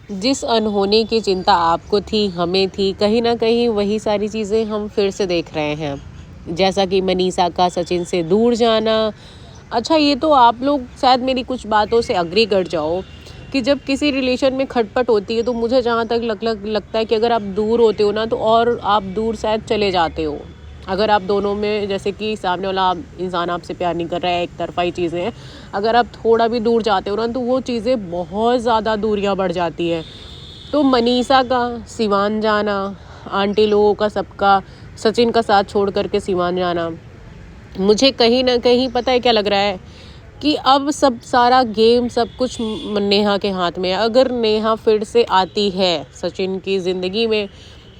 जिस अनहोनी की चिंता आपको थी, हमें थी, कहीं न कहीं वही सारी चीज़ें हम फिर से देख रहे हैं। जैसा कि मनीषा का सचिन से दूर जाना। अच्छा, ये तो आप लोग शायद मेरी कुछ बातों से एग्री कर जाओ कि जब किसी रिलेशन में खटपट होती है तो मुझे जहाँ तक लगता है कि अगर आप दूर होते हो ना तो और आप दूर शायद चले जाते हो। अगर आप दोनों में, जैसे कि सामने वाला इंसान आपसे प्यार नहीं कर रहा है, एक तरफा ही चीज़ें हैं, अगर आप थोड़ा भी दूर जाते हो ना तो वो चीज़ें बहुत ज़्यादा दूरियां बढ़ जाती हैं। तो मनीषा का सिवान जाना, आंटी लोगों का सबका सचिन का साथ छोड़ करके सिवान जाना, मुझे कहीं ना कहीं पता है क्या लग रहा है कि अब सब सारा गेम सब कुछ नेहा के हाथ में है। अगर नेहा फिर से आती है सचिन की ज़िंदगी में,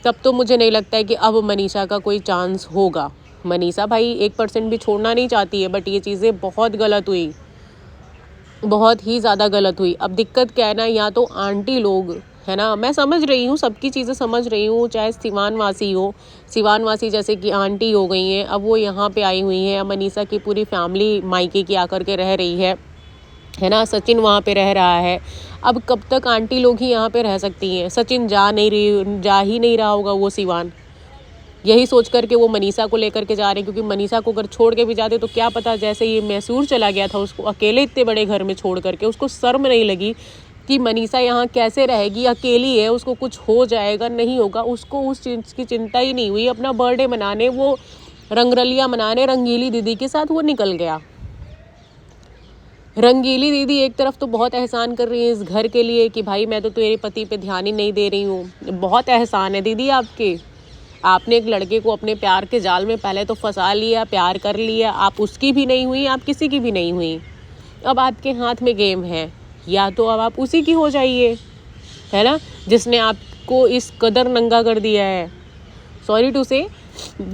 तब तो मुझे नहीं लगता है कि अब मनीषा का कोई चांस होगा। मनीषा भाई 1% भी छोड़ना नहीं चाहती है, बट ये चीज़ें बहुत गलत हुई, बहुत ही ज़्यादा गलत हुई। अब दिक्कत क्या है ना, या तो आंटी लोग, है ना, मैं समझ रही हूँ, सबकी चीज़ें समझ रही हूँ, चाहे सिवान वासी जैसे कि आंटी हो गई हैं, अब वो यहाँ पे आई हुई हैं। अब मनीषा की पूरी फैमिली मायके की आकर के रह रही है ना, सचिन वहाँ पे रह रहा है। अब कब तक आंटी लोग ही यहाँ पे रह सकती हैं? सचिन जा ही नहीं रहा होगा वो सिवान, यही सोच करके वो मनीषा को लेकर के जा रहे हैं, क्योंकि मनीषा को अगर छोड़ के भी जाते तो क्या पता, जैसे ये मैसूर चला गया था उसको अकेले इतने बड़े घर में छोड़ करके, उसको शर्म नहीं लगी कि मनीषा यहाँ कैसे रहेगी, अकेली है, उसको कुछ हो जाएगा, नहीं होगा, उसको उस चीज़ की चिंता ही नहीं हुई। अपना बर्थडे मनाने, वो रंगरलिया मनाने रंगीली दीदी के साथ वो निकल गया। रंगीली दीदी एक तरफ तो बहुत एहसान कर रही है इस घर के लिए कि भाई मैं तो तेरे पति पे ध्यान ही नहीं दे रही हूँ। बहुत एहसान है दीदी आपके, आपने एक लड़के को अपने प्यार के जाल में पहले तो फंसा लिया, प्यार कर लिया, आप उसकी भी नहीं हुई, आप किसी की भी नहीं हुई। अब आपके हाथ में गेम है, या तो अब आप उसी की हो जाइए, है ना, जिसने आपको इस कदर नंगा कर दिया है, सॉरी टू से,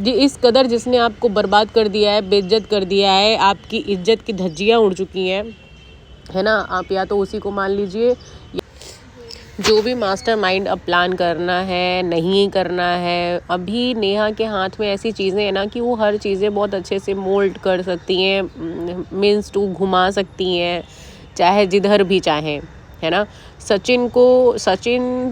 इस कदर जिसने आपको बर्बाद कर दिया है, बेइज्जत कर दिया है, आपकी इज्जत की धज्जियाँ उड़ चुकी हैं, है ना। आप या तो उसी को मान लीजिए, जो भी मास्टर माइंड अब प्लान करना है नहीं करना है। अभी नेहा के हाथ में ऐसी चीज़ें हैं ना कि वो हर चीज़ें बहुत अच्छे से मोल्ड कर सकती हैं, मीन्स टू घुमा सकती हैं, चाहे जिधर भी चाहें, है ना। सचिन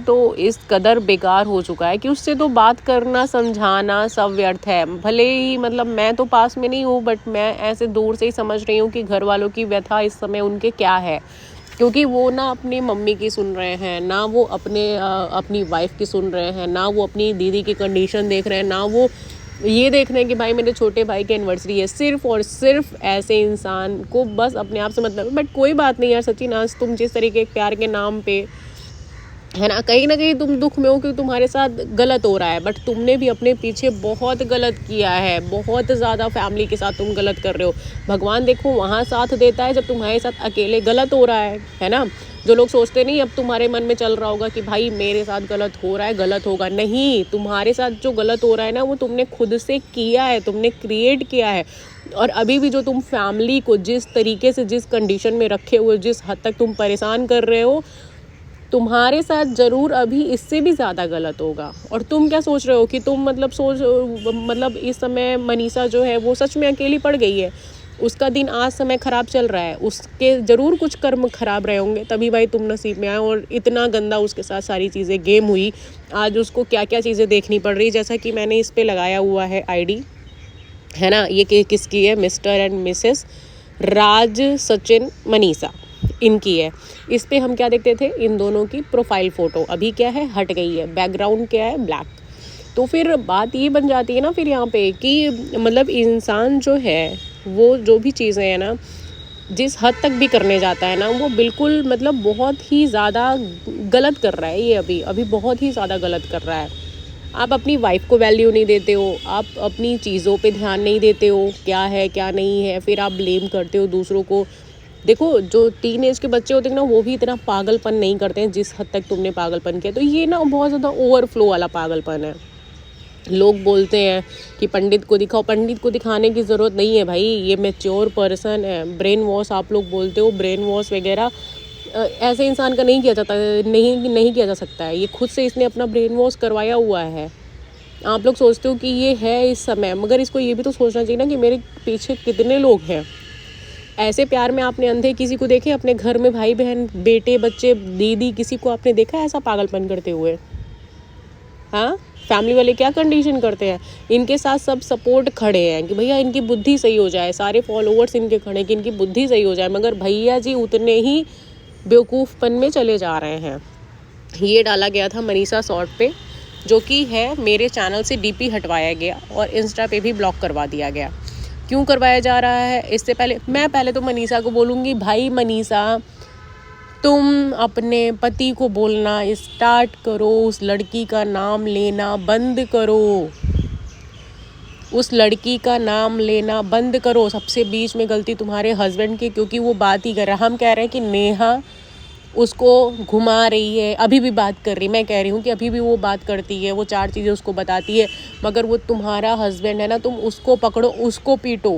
तो इस कदर बेकार हो चुका है कि उससे तो बात करना समझाना सब व्यर्थ है। भले ही मतलब मैं तो पास में नहीं हूँ, बट मैं ऐसे दूर से ही समझ रही हूँ कि घर वालों की व्यथा इस समय उनके क्या है, क्योंकि वो ना अपनी मम्मी की सुन रहे हैं, ना वो अपनी वाइफ की सुन रहे हैं, ना वो अपनी दीदी की कंडीशन देख रहे हैं, ना वो ये देख रहे हैं कि भाई मेरे छोटे भाई की एनिवर्सरी है। सिर्फ और सिर्फ ऐसे इंसान को बस अपने आप से मतलब। बट कोई बात नहीं यार सचिन, आज तुम जिस तरीके के प्यार के नाम पे, है ना कहीं तुम दुख में हो क्योंकि तुम्हारे साथ गलत हो रहा है, बट तुमने भी अपने पीछे बहुत गलत किया है, बहुत ज़्यादा फैमिली के साथ तुम गलत कर रहे हो। भगवान देखो वहाँ साथ देता है जब तुम्हारे साथ अकेले गलत हो रहा है ना। जो लोग सोचते नहीं, अब तुम्हारे मन में चल रहा होगा कि भाई मेरे साथ गलत हो रहा है, गलत होगा, नहीं, तुम्हारे साथ जो गलत हो रहा है ना वो तुमने खुद से किया है, तुमने क्रिएट किया है। और अभी भी जो तुम फैमिली को जिस तरीके से, जिस कंडीशन में रखे हुए, जिस हद तक तुम परेशान कर रहे हो, तुम्हारे साथ ज़रूर अभी इससे भी ज़्यादा गलत होगा। और तुम क्या सोच रहे हो कि तुम मतलब इस समय मनीषा जो है वो सच में अकेली पड़ गई है, उसका दिन आज समय ख़राब चल रहा है, उसके ज़रूर कुछ कर्म ख़राब रहे होंगे, तभी भाई तुम नसीब में आए और इतना गंदा उसके साथ सारी चीज़ें गेम हुई। आज उसको क्या क्या चीज़ें देखनी पड़ रही, जैसा कि मैंने इस पर लगाया हुआ है आईडी, है ना, ये किसकी है, मिस्टर एंड मिसेस राज सचिन मनीषा, इनकी है। इस पे हम क्या देखते थे, इन दोनों की प्रोफाइल फ़ोटो अभी क्या है, हट गई है, बैकग्राउंड क्या है, ब्लैक। तो फिर बात ये बन जाती है ना फिर यहाँ पे कि मतलब इंसान जो है वो जो भी चीज़ें हैं ना, जिस हद तक भी करने जाता है ना, वो बिल्कुल मतलब बहुत ही ज़्यादा गलत कर रहा है। ये अभी बहुत ही ज़्यादा गलत कर रहा है। आप अपनी वाइफ को वैल्यू नहीं देते हो, आप अपनी चीज़ों पे ध्यान नहीं देते हो, क्या है क्या नहीं है, फिर आप ब्लेम करते हो दूसरों को। देखो जो टीन एज के बच्चे होते हैं ना, वो भी इतना पागलपन नहीं करते हैं जिस हद तक तुमने पागलपन किया। तो ये ना बहुत ज़्यादा ओवरफ्लो वाला पागलपन है। लोग बोलते हैं कि पंडित को दिखाओ, पंडित को दिखाने की ज़रूरत नहीं है भाई, ये मैच्योर पर्सन है। ब्रेन वॉश आप लोग बोलते हो, ब्रेन वॉश वगैरह ऐसे इंसान का नहीं किया जाता, नहीं किया जा सकता है। ये खुद से इसने अपना ब्रेन वॉश करवाया हुआ है। आप लोग सोचते हो कि ये है इस समय, मगर इसको ये भी तो सोचना चाहिए ना कि मेरे पीछे कितने लोग हैं, ऐसे प्यार में आपने अंधे किसी को देखे अपने घर में? भाई बहन, बेटे, बच्चे, दीदी, किसी को आपने देखा ऐसा पागलपन करते हुए? हाँ, फैमिली वाले क्या कंडीशन करते हैं, इनके साथ सब सपोर्ट खड़े हैं कि भैया इनकी बुद्धि सही हो जाए, सारे फॉलोअर्स इनके खड़े हैं कि इनकी बुद्धि सही हो जाए, मगर भैया जी उतने ही बेवकूफ़पन में चले जा रहे हैं। ये डाला गया था मनीषा शॉर्ट पे, जो कि है मेरे चैनल से डीपी हटवाया गया और इंस्टा पे भी ब्लॉक करवा दिया गया। क्यों करवाया जा रहा है? इससे पहले मैं तो मनीषा को बोलूँगी, भाई मनीषा, तुम अपने पति को बोलना स्टार्ट करो, उस लड़की का नाम लेना बंद करो, उस लड़की का नाम लेना बंद करो। सबसे बीच में गलती तुम्हारे हस्बैंड की, क्योंकि वो बात ही कर रहा है। हम कह रहे हैं कि नेहा उसको घुमा रही है, अभी भी बात कर रही, मैं कह रही हूँ कि अभी भी वो बात करती है, वो 4 चीज़ें उसको बताती है, मगर वो तुम्हारा हस्बैंड है ना, तुम उसको पकड़ो, उसको पीटो,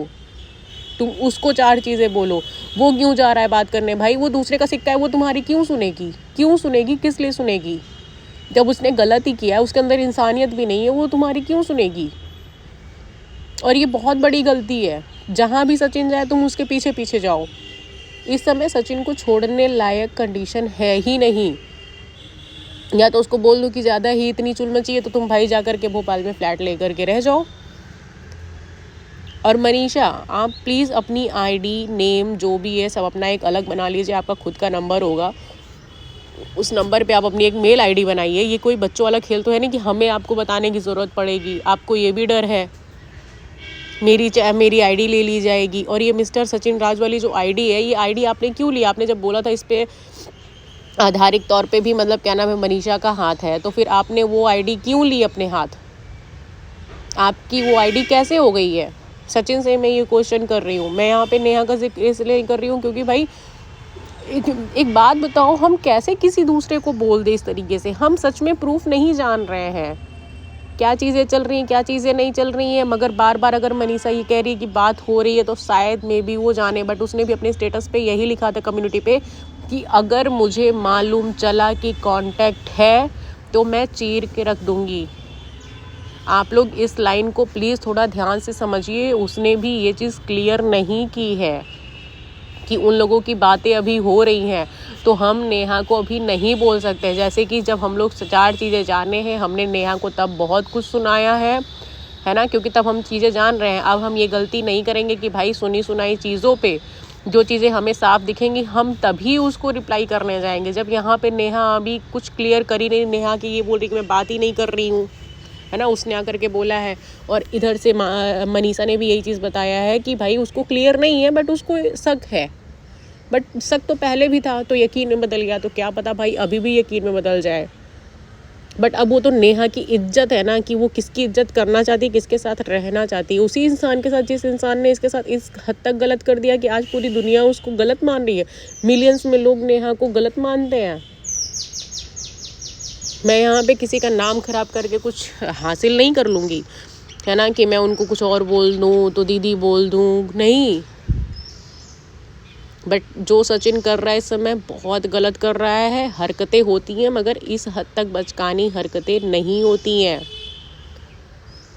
तुम उसको 4 चीज़ें बोलो। वो क्यों जा रहा है बात करने? भाई वो दूसरे का सिक्का है, वो तुम्हारी क्यों सुनेगी? क्यों सुनेगी? किस लिए सुनेगी? जब उसने गलत ही किया है, उसके अंदर इंसानियत भी नहीं है, वो तुम्हारी क्यों सुनेगी? और ये बहुत बड़ी गलती है। जहाँ भी सचिन जाए तुम उसके पीछे पीछे जाओ। इस समय सचिन को छोड़ने लायक कंडीशन है ही नहीं। या तो उसको बोल दो कि ज़्यादा ही इतनी चुल मची है तो तुम भाई जा कर के भोपाल में फ्लैट लेकर के रह जाओ। और मनीषा, आप प्लीज़ अपनी आईडी नेम जो भी है सब अपना एक अलग बना लीजिए। आपका खुद का नंबर होगा, उस नंबर पे आप अपनी एक मेल आईडी बनाइए। ये कोई बच्चों वाला खेल तो है नहीं कि हमें आपको बताने की ज़रूरत पड़ेगी। आपको ये भी डर है मेरी आईडी ले ली जाएगी। और ये मिस्टर सचिन राज वाली जो आईडी है, ये आईडी आपने क्यों ली? आपने जब बोला था इस पर आधारिक तौर पे भी मतलब क्या नाम है मनीषा का हाथ है, तो फिर आपने वो आईडी क्यों ली अपने हाथ? आपकी वो आईडी कैसे हो गई है? सचिन से मैं ये क्वेश्चन कर रही हूँ। मैं यहाँ पे नेहा का जिक्र इसलिए कर रही हूँ क्योंकि भाई एक बात बताओ, हम कैसे किसी दूसरे को बोल दे इस तरीके से? हम सच में प्रूफ नहीं जान रहे हैं क्या चीज़ें चल रही हैं, क्या चीज़ें नहीं चल रही हैं। मगर बार बार अगर मनीषा ये कह रही है कि बात हो रही है तो शायद मे भी वो जाने, बट उसने भी अपने स्टेटस पे यही लिखा था कम्युनिटी पे कि अगर मुझे मालूम चला कि कांटेक्ट है तो मैं चीर के रख दूँगी। आप लोग इस लाइन को प्लीज़ थोड़ा ध्यान से समझिए। उसने भी ये चीज़ क्लियर नहीं की है कि उन लोगों की बातें अभी हो रही हैं, तो हम नेहा को अभी नहीं बोल सकते। जैसे कि जब हम लोग 4 चीज़ें जाने हैं, हमने नेहा को तब बहुत कुछ सुनाया है ना, क्योंकि तब हम चीज़ें जान रहे हैं। अब हम ये गलती नहीं करेंगे कि भाई सुनी सुनाई चीज़ों पे जो चीज़ें हमें साफ दिखेंगी हम तभी उसको रिप्लाई करने जाएंगे। जब यहाँ पे नेहा अभी कुछ क्लियर कर ही नहीं, नेहा की ये बोल रही कि मैं बात ही नहीं कर रही हूँ, है ना, उसने आकर के बोला है। और इधर से मनीषा ने भी यही चीज़ बताया है कि भाई उसको क्लियर नहीं है बट उसको शक है। बट शक तो पहले भी था, तो यकीन में बदल गया, तो क्या पता भाई अभी भी यकीन में बदल जाए। बट अब वो तो नेहा की इज्जत है ना, कि वो किसकी इज्जत करना चाहती है, किसके साथ रहना चाहती है। उसी इंसान के साथ जिस इंसान ने इसके साथ इस हद तक गलत कर दिया कि आज पूरी दुनिया उसको गलत मान रही है। मिलियंस में लोग नेहा को गलत मानते हैं। मैं यहाँ पे किसी का नाम ख़राब करके कुछ हासिल नहीं कर लूँगी, है ना, कि मैं उनको कुछ और बोल दूँ तो दीदी बोल दूँ, नहीं। बट जो सचिन कर रहा है इस समय बहुत गलत कर रहा है। हरकतें होती हैं मगर इस हद तक बचकानी हरकतें नहीं होती हैं।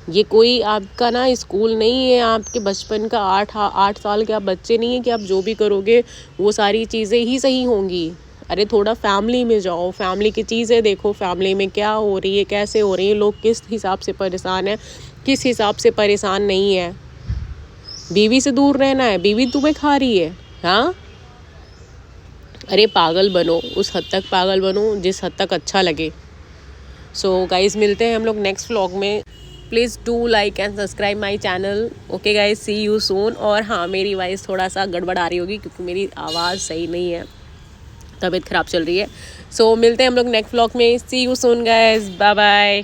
ये कोई आपका ना स्कूल नहीं है, आपके बचपन का 8 साल के आप बच्चे नहीं हैं कि आप जो भी करोगे वो सारी चीज़ें ही सही होंगी। अरे थोड़ा फैमिली में जाओ, फैमिली की चीज़ें देखो, फैमिली में क्या हो रही है, कैसे हो रही है, लोग किस हिसाब से परेशान है, किस हिसाब से परेशान नहीं है। बीवी से दूर रहना है, बीवी तुम्हें खा रही है, हाँ? अरे पागल बनो, उस हद तक पागल बनो जिस हद तक अच्छा लगे। सो गाइज़, मिलते हैं हम लोग नेक्स्ट व्लॉग में। Please do like and subscribe my channel. Okay guys, see you soon. और हाँ, मेरी वॉइस थोड़ा सा गड़बड़ आ रही होगी क्योंकि मेरी आवाज़ सही नहीं है, तबीयत ख़राब चल रही है। सो मिलते हैं हम लोग नेक्स्ट व्लॉग में। See you soon guys, bye bye.